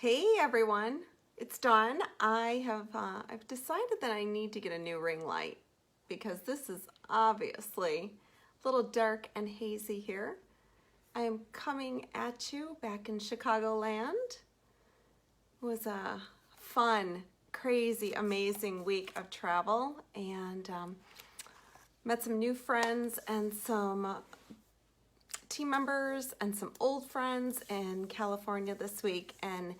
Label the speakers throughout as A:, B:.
A: Hey everyone, it's Dawn. I've decided that I need to get a new ring light because this is obviously a little dark and hazy here. I am coming at you back in Chicagoland. It was a fun, crazy, amazing week of travel and met some new friends and some team members and some old friends in California this week, and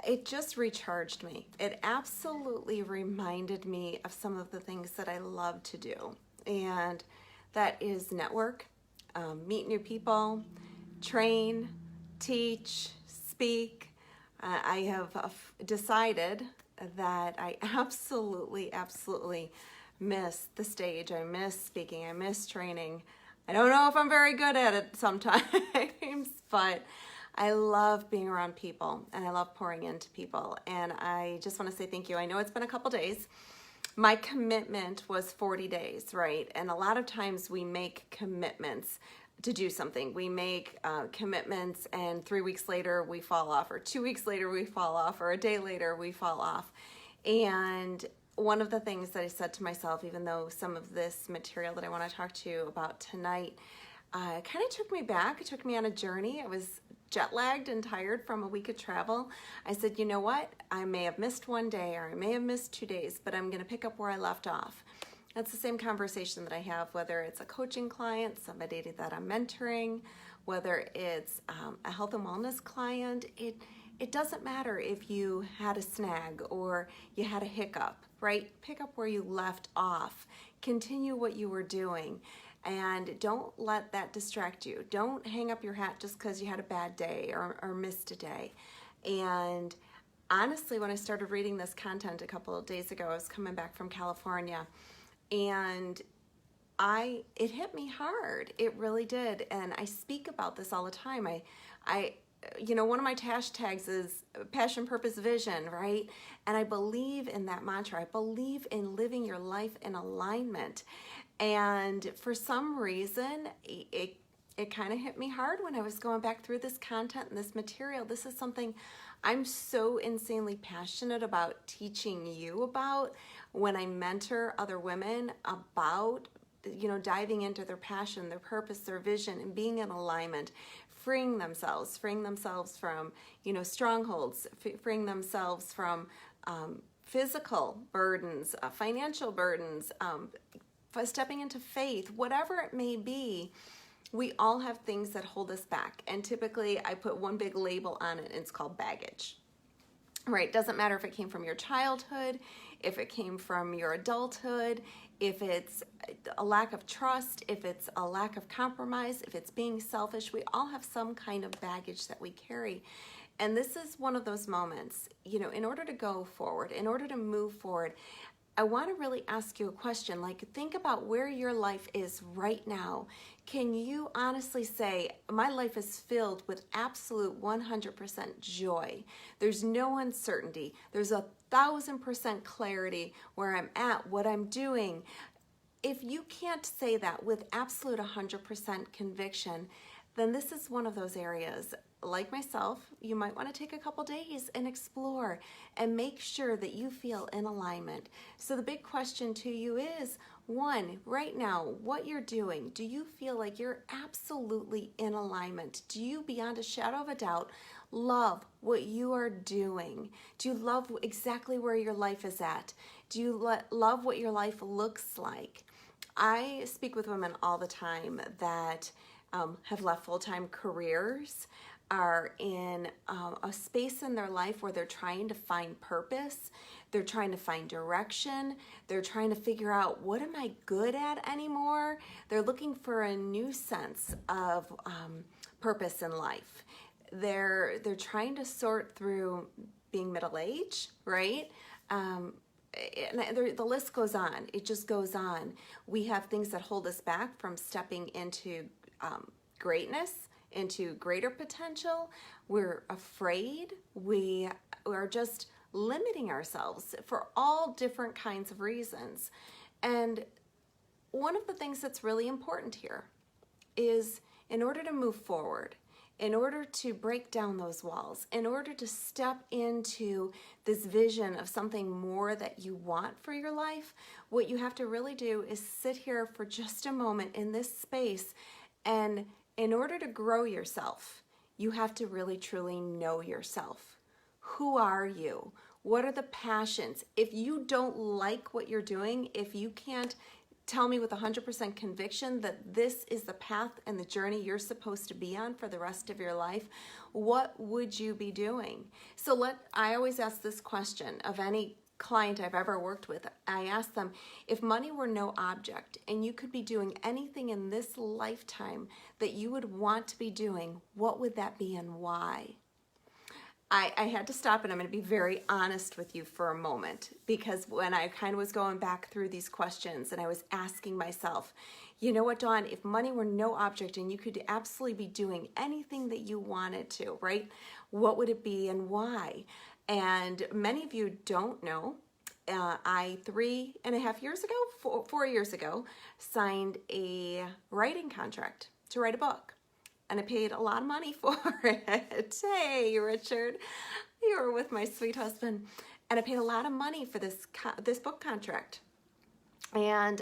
A: it just recharged me. It absolutely reminded me of some of the things that I love to do, and that is network, meet new people, train, teach, speak. I have decided that I absolutely miss the stage. I miss speaking. I miss training. I don't know if I'm very good at it sometimes, but I love being around people and I love pouring into people. And I just want to say thank you. I know it's been a couple days. My commitment was 40 days, right? And a lot of times we make commitments to do something. We make commitments and 3 weeks later we fall off, or 2 weeks later we fall off, or a day later we fall off. And one of the things that I said to myself, even though some of this material that I want to talk to you about tonight kind of took me back, it took me on a journey. I was jet lagged and tired from a week of travel. I said, you know what? I may have missed one day or I may have missed 2 days, but I'm going to pick up where I left off. That's the same conversation that I have, whether it's a coaching client, somebody that I'm mentoring, whether it's a health and wellness client. It doesn't matter if you had a snag or you had a hiccup, right? Pick up where you left off. Continue what you were doing. And don't let that distract you. Don't hang up your hat just because you had a bad day or missed a day. And honestly, when I started reading this content a couple of days ago, I was coming back from California, and it hit me hard. It really did. And I speak about this all the time. One of my hashtags is passion, purpose, vision, right? And I believe in that mantra. I believe in living your life in alignment. And for some reason, it kind of hit me hard when I was going back through this content and this material. This is something I'm so insanely passionate about teaching you about when I mentor other women about, diving into their passion, their purpose, their vision, and being in alignment, freeing themselves from, strongholds, freeing themselves from physical burdens, financial burdens, stepping into faith, whatever it may be. We all have things that hold us back. And typically I put one big label on it, and it's called baggage. Right? Doesn't matter if it came from your childhood, if it came from your adulthood, if it's a lack of trust, if it's a lack of compromise, if it's being selfish. We all have some kind of baggage that we carry. And this is one of those moments, in order to go forward, in order to move forward, I want to really ask you a question. Like, think about where your life is right now. Can you honestly say, my life is filled with absolute 100% joy? There's no uncertainty. There's 1,000% clarity where I'm at, what I'm doing. If you can't say that with absolute 100% conviction, then this is one of those areas. Like myself, you might want to take a couple days and explore and make sure that you feel in alignment. So the big question to you is, one, right now, what you're doing, do you feel like you're absolutely in alignment? Do you, beyond a shadow of a doubt, love what you are doing? Do you love exactly where your life is at? Do you love what your life looks like? I speak with women all the time that have left full-time careers, are in a space in their life where they're trying to find purpose, they're trying to find direction, they're trying to figure out, what am I good at anymore? They're looking for a new sense of purpose in life. They're trying to sort through being middle-aged, right? And the list goes on. It just goes on. We have things that hold us back from stepping into greatness, into greater potential. We're afraid. We are just limiting ourselves for all different kinds of reasons. And one of the things that's really important here is, in order to move forward, in order to break down those walls, in order to step into this vision of something more that you want for your life, what you have to really do is sit here for just a moment in this space. And in order to grow yourself, you have to really truly know yourself. Who are you? What are the passions? If you don't like what you're doing, if you can't tell me with 100% conviction that this is the path and the journey you're supposed to be on for the rest of your life, what would you be doing? So I always ask this question of any client I've ever worked with. I ask them, if money were no object and you could be doing anything in this lifetime that you would want to be doing, what would that be and why? I had to stop, and I'm going to be very honest with you for a moment, because when I kind of was going back through these questions and I was asking myself, you know what, Dawn, if money were no object and you could absolutely be doing anything that you wanted to, right? What would it be and why? And many of you don't know. I 3.5 years ago, 4 years ago, signed a writing contract to write a book. And I paid a lot of money for it. Hey, Richard, you were with my sweet husband. And I paid a lot of money for this book contract. And,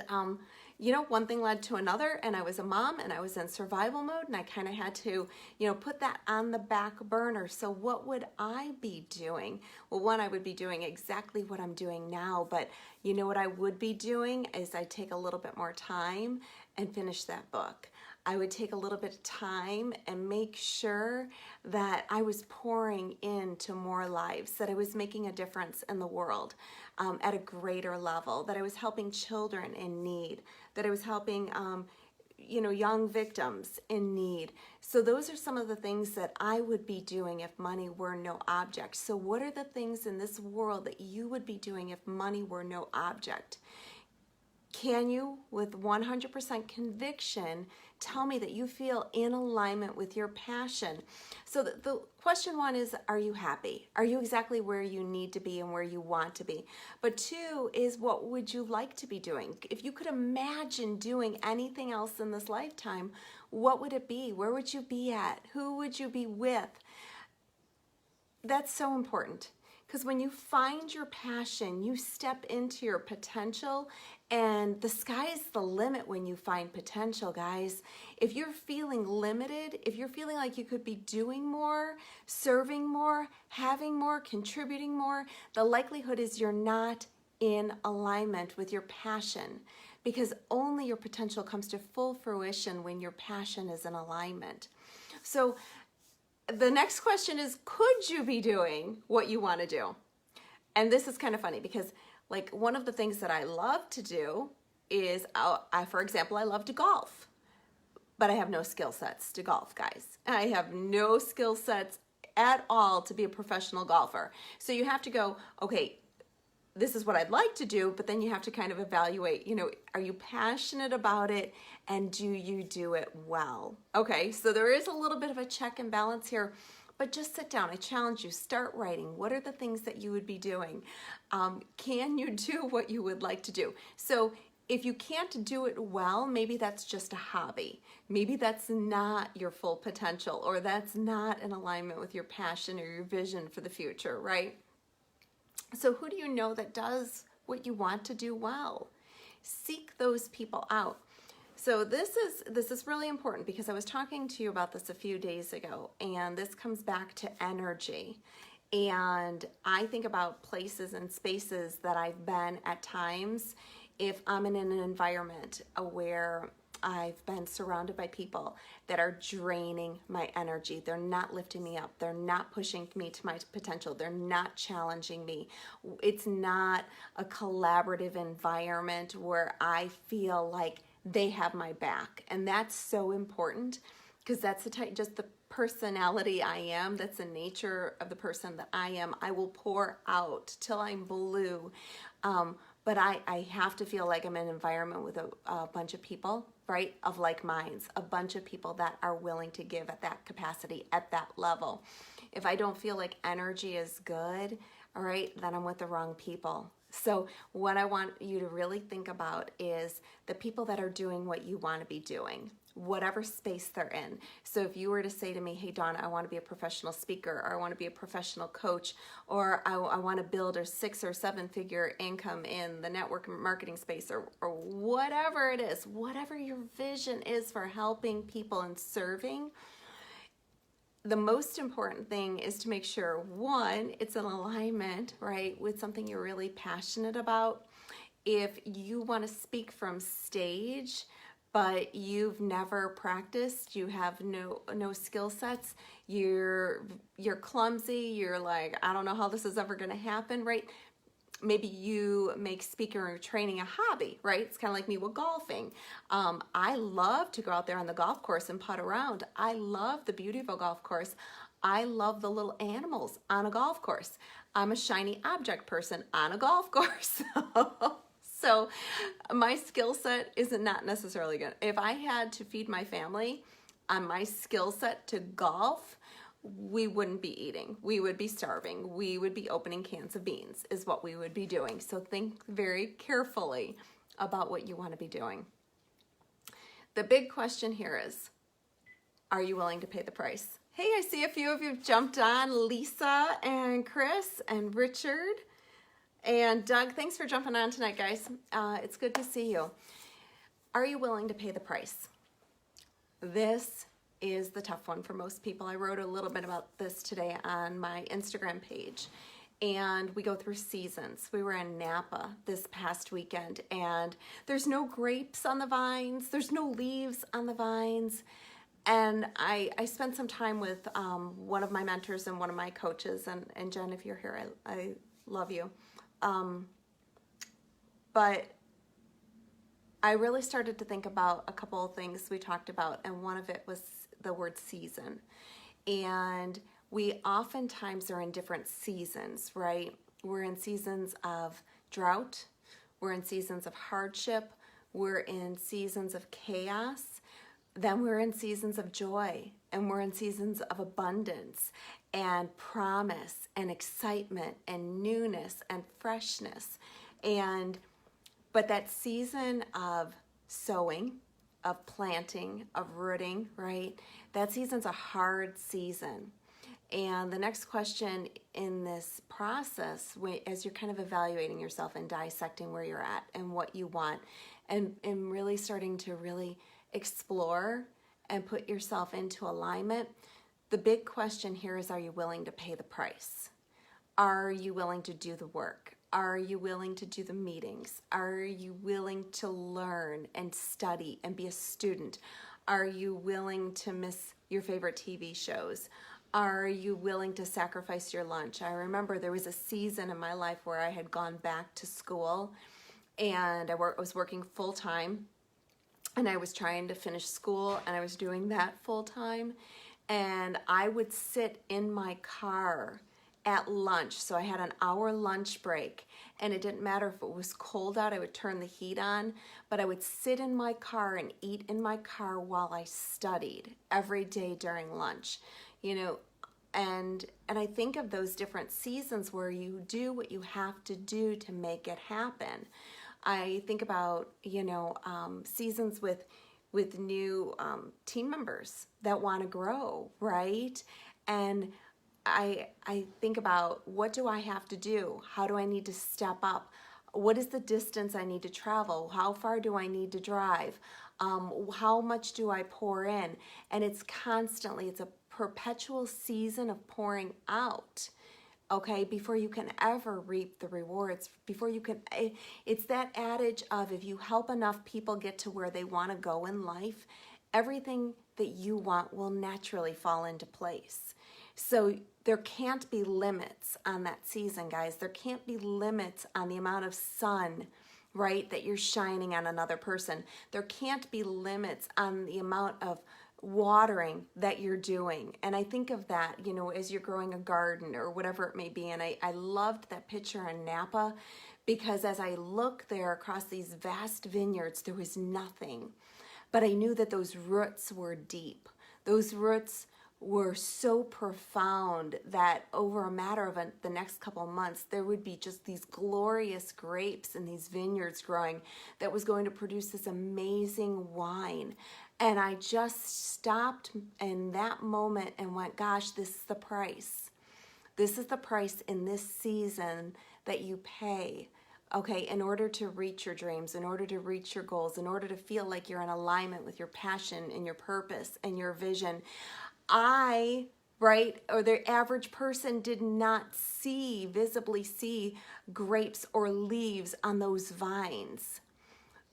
A: you know, one thing led to another, and I was a mom, and I was in survival mode, and I kind of had to, you know, put that on the back burner. So what would I be doing? Well, one, I would be doing exactly what I'm doing now, but you know what I would be doing is I'd take a little bit more time and finish that book. I would take a little bit of time and make sure that I was pouring into more lives, that I was making a difference in the world at a greater level, that I was helping children in need, that I was helping you know, young victims in need. So those are some of the things that I would be doing if money were no object. So what are the things in this world that you would be doing if money were no object? Can you, with 100% conviction, tell me that you feel in alignment with your passion? So the question one is, are you happy? Are you exactly where you need to be and where you want to be? But two is, what would you like to be doing? If you could imagine doing anything else in this lifetime, what would it be? Where would you be at? Who would you be with? That's so important. Because when you find your passion, you step into your potential, and the sky is the limit when you find potential, guys. If you're feeling limited, if you're feeling like you could be doing more, serving more, having more, contributing more, the likelihood is you're not in alignment with your passion, because only your potential comes to full fruition when your passion is in alignment. So the next question is, could you be doing what you want to do? And this is kind of funny, because like one of the things that I love to do is, for example, I love to golf, but I have no skill sets to golf, guys. I have no skill sets at all to be a professional golfer. So you have to go, okay, this is what I'd like to do, but then you have to kind of evaluate, you know, are you passionate about it and do you do it well? Okay, so there is a little bit of a check and balance here, but just sit down. I challenge you, start writing. What are the things that you would be doing? Can you do what you would like to do? So if you can't do it well, maybe that's just a hobby. Maybe that's not your full potential, or that's not in alignment with your passion or your vision for the future, right? So who do you know that does what you want to do well? Seek those people out. So this is really important, because I was talking to you about this a few days ago, and this comes back to energy. And I think about places and spaces that I've been at times. If I'm in an environment where I've been surrounded by people that are draining my energy, they're not lifting me up, they're not pushing me to my potential, they're not challenging me. It's not a collaborative environment where I feel like they have my back. And that's so important, because that's the type, just the personality I am. That's the nature of the person that I am. I will pour out till I'm blue. But I have to feel like I'm in an environment with a bunch of people, right, of like minds, a bunch of people that are willing to give at that capacity, at that level. If I don't feel like energy is good, all right, then I'm with the wrong people. So what I want you to really think about is the people that are doing what you want to be doing. whatever space they're in. So if you were to say to me, hey, Donna, I want to be a professional speaker, or I want to be a professional coach, or I want to build a 6 or 7 figure income in the network marketing space, or whatever it is, whatever your vision is for helping people and serving, the most important thing is to make sure, one, it's in alignment, right, with something you're really passionate about. If you want to speak from stage, but you've never practiced, you have no skill sets, you're clumsy, you're like, I don't know how this is ever going to happen, right? Maybe you make speaking or training a hobby, right? It's kind of like me with golfing. I love to go out there on the golf course and putt around. I love the beauty of a golf course. I love the little animals on a golf course. I'm a shiny object person on a golf course. So my skill set isn't not necessarily good. If I had to feed my family on my skill set to golf, we wouldn't be eating. We would be starving. We would be opening cans of beans is what we would be doing. So think very carefully about what you want to be doing. The big question here is, are you willing to pay the price? Hey, I see a few of you have jumped on. Lisa and Chris and Richard and Doug, thanks for jumping on tonight, guys. It's good to see you. Are you willing to pay the price? This is the tough one for most people. I wrote a little bit about this today on my Instagram page, and we go through seasons. We were in Napa this past weekend, and there's no grapes on the vines, there's no leaves on the vines, and I spent some time with one of my mentors and one of my coaches, and Jen, if you're here, I love you. But I really started to think about a couple of things we talked about, and one of it was the word season. And we oftentimes are in different seasons, right? We're in seasons of drought, we're in seasons of hardship, we're in seasons of chaos, then we're in seasons of joy, and we're in seasons of abundance and promise and excitement and newness and freshness. But that season of sowing, of planting, of rooting, right? That season's a hard season. And the next question in this process, as you're kind of evaluating yourself and dissecting where you're at and what you want, and really starting to really explore and put yourself into alignment, the big question here is, are you willing to pay the price? Are you willing to do the work? Are you willing to do the meetings? Are you willing to learn and study and be a student? Are you willing to miss your favorite TV shows? Are you willing to sacrifice your lunch? I remember there was a season in my life where I had gone back to school, and I was working full time, and I was trying to finish school, and I was doing that full time, and I would sit in my car at lunch. So I had an hour lunch break, and it didn't matter if it was cold out, I would turn the heat on, but I would sit in my car and eat in my car while I studied every day during lunch, you know. And I think of those different seasons where you do what you have to do to make it happen. I think about, seasons with new team members that want to grow, right? And I think about, what do I have to do? How do I need to step up? What is the distance I need to travel? How far do I need to drive? How much do I pour in? And it's a perpetual season of pouring out, okay, before you can ever reap the rewards, it's that adage of, if you help enough people get to where they want to go in life, everything that you want will naturally fall into place. So there can't be limits on that season, guys. There can't be limits on the amount of sun, right, that you're shining on another person. There can't be limits on the amount of watering that you're doing. And I think of that, as you're growing a garden or whatever it may be. And I loved that picture in Napa, because as I looked there across these vast vineyards, there was nothing. But I knew that those roots were deep. Those roots were so profound that over a matter of the next couple of months, there would be just these glorious grapes in these vineyards growing that was going to produce this amazing wine. And I just stopped in that moment and went, gosh, this is the price. This is the price in this season that you pay, okay, in order to reach your dreams, in order to reach your goals, in order to feel like you're in alignment with your passion and your purpose and your vision. Right, or the average person did not visibly see grapes or leaves on those vines.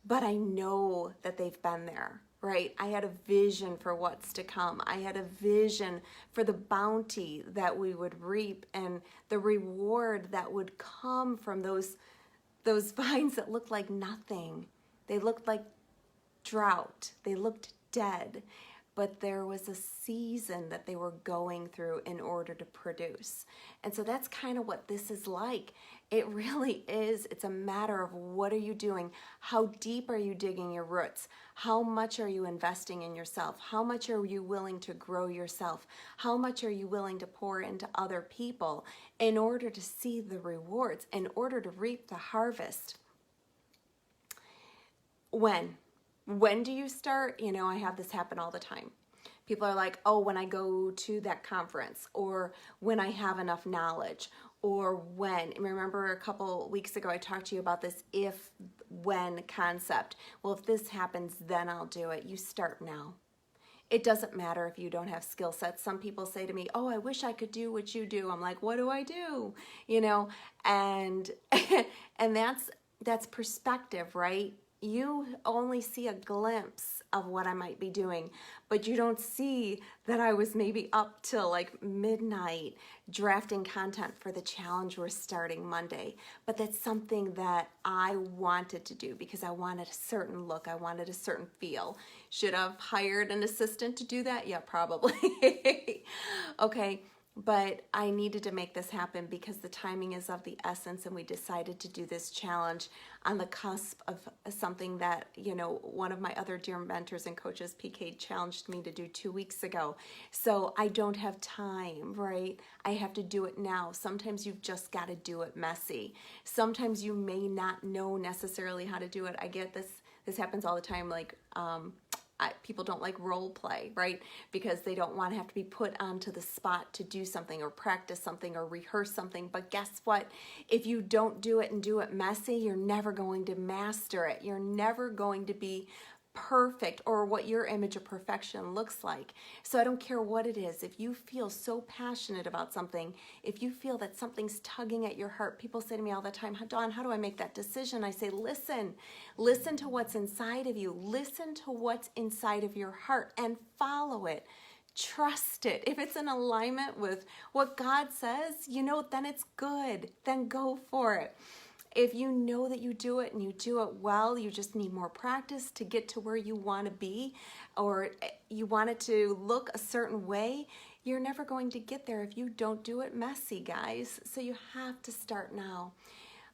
A: But I know that they've been there, right? I had a vision for what's to come. I had a vision for the bounty that we would reap and the reward that would come from those vines that looked like nothing. They looked like drought. They looked dead. But there was a season that they were going through in order to produce. And so that's kind of what this is like. It really is. It's a matter of what are you doing? How deep are you digging your roots? How much are you investing in yourself? How much are you willing to grow yourself? How much are you willing to pour into other people in order to see the rewards, in order to reap the harvest? When do you start? You know, I have this happen all the time. People are like, oh, when I go to that conference, or when I have enough knowledge, or when. And remember a couple weeks ago I talked to you about this if-when concept. Well, if this happens, then I'll do it. You start now. It doesn't matter if you don't have skill sets. Some people say to me, oh, I wish I could do what you do. I'm like, what do I do? You know, and and that's perspective, right? You only see a glimpse of what I might be doing, but you don't see that I was maybe up till like midnight drafting content for the challenge we're starting Monday. But that's something that I wanted to do because I wanted a certain look. I wanted a certain feel. Should have hired an assistant to do that? Yeah, probably. Okay. But I needed to make this happen because the timing is of the essence, and we decided to do this challenge on the cusp of something that, you know, one of my other dear mentors and coaches, PK, challenged me to do 2 weeks ago. So I don't have time, right? I have to do it now. Sometimes you've just got to do it messy. Sometimes you may not know necessarily how to do it. I get this happens all the time, like, people don't like role play, right? Because they don't want to have to be put onto the spot to do something or practice something or rehearse something. But guess what? If you don't do it and do it messy, you're never going to master it. You're never going to be perfect, or what your image of perfection looks like. So I don't care what it is. If you feel so passionate about something, if you feel that something's tugging at your heart, people say to me all the time, Dawn, how do I make that decision? I say, listen to what's inside of you. Listen to what's inside of your heart and follow it. Trust it. If it's in alignment with what God says, you know, then it's good. Then go for it. If you know that you do it and you do it well, you just need more practice to get to where you want to be, or you want it to look a certain way, you're never going to get there if you don't do it messy, guys. So you have to start now.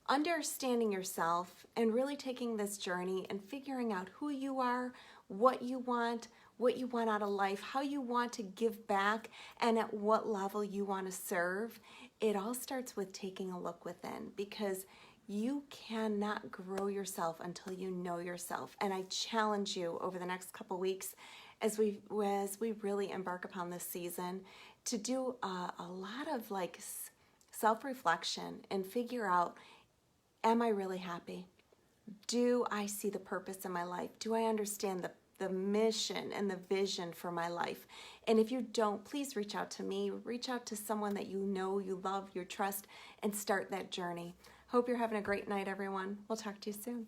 A: Understanding yourself and really taking this journey and figuring out who you are, what you want out of life, how you want to give back, and at what level you want to serve. It all starts with taking a look within, because you cannot grow yourself until you know yourself. And I challenge you over the next couple weeks as we really embark upon this season to do a lot of like self-reflection and figure out, am I really happy? Do I see the purpose in my life? Do I understand the mission and the vision for my life? And if you don't, please reach out to me. Reach out to someone that you know, you love, you trust, and start that journey. Hope you're having a great night, everyone. We'll talk to you soon.